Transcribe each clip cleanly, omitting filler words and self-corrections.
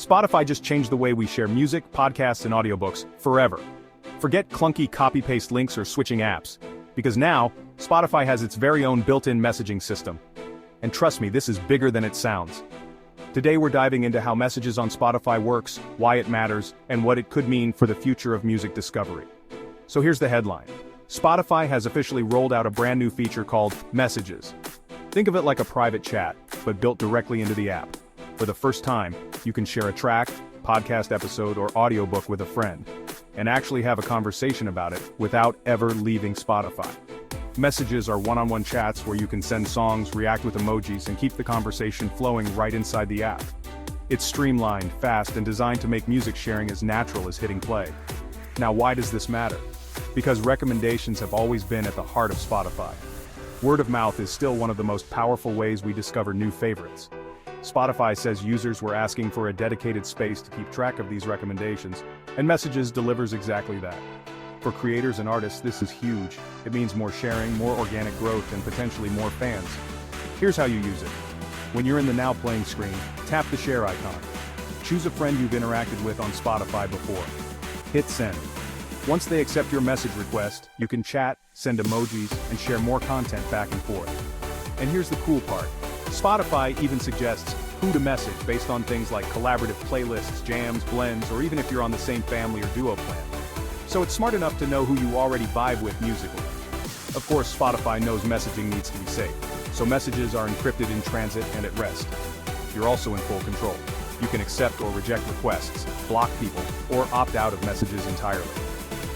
Spotify just changed the way we share music, podcasts, and audiobooks forever. Forget clunky copy-paste links or switching apps, because now, Spotify has its very own built-in messaging system. And trust me, this is bigger than it sounds. Today we're diving into how messages on Spotify works, why it matters, and what it could mean for the future of music discovery. So here's the headline. Spotify has officially rolled out a brand new feature called Messages. Think of it like a private chat, but built directly into the app. For the first time, you can share a track, podcast episode, or audiobook with a friend, and actually have a conversation about it without ever leaving Spotify. Messages are one-on-one chats where you can send songs, react with emojis, and keep the conversation flowing right inside the app. It's streamlined, fast, and designed to make music sharing as natural as hitting play. Now, why does this matter? Because recommendations have always been at the heart of Spotify. Word of mouth is still one of the most powerful ways we discover new favorites. Spotify says users were asking for a dedicated space to keep track of these recommendations, and Messages delivers exactly that. For creators and artists, this is huge. It means more sharing, more organic growth, and potentially more fans. Here's how you use it. When you're in the Now Playing screen, tap the share icon. Choose a friend you've interacted with on Spotify before. Hit send. Once they accept your message request, you can chat, send emojis, and share more content back and forth. And here's the cool part. Spotify even suggests who to message based on things like collaborative playlists, jams, blends, or even if you're on the same family or duo plan. So it's smart enough to know who you already vibe with musically. Of course, Spotify knows messaging needs to be safe, so messages are encrypted in transit and at rest. You're also in full control. You can accept or reject requests, block people, or opt out of messages entirely.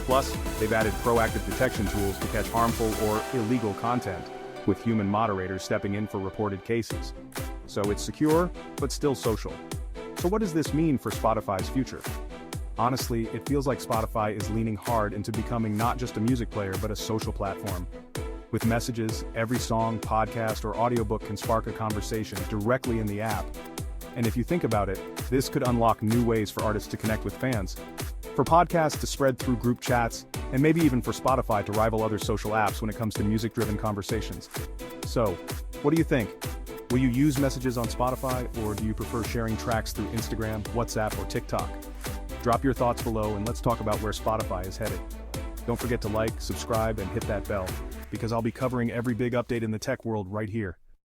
Plus, they've added proactive detection tools to catch harmful or illegal content, with human moderators stepping in for reported cases. So it's secure, but still social. So what does this mean for Spotify's future? Honestly, it feels like Spotify is leaning hard into becoming not just a music player but a social platform. With Messages, every song, podcast, or audiobook can spark a conversation directly in the app. And if you think about it, this could unlock new ways for artists to connect with fans, for podcasts to spread through group chats, and maybe even for Spotify to rival other social apps when it comes to music-driven conversations. So, what do you think? Will you use Messages on Spotify, or do you prefer sharing tracks through Instagram, WhatsApp, or TikTok? Drop your thoughts below and let's talk about where Spotify is headed. Don't forget to like, subscribe, and hit that bell, because I'll be covering every big update in the tech world right here.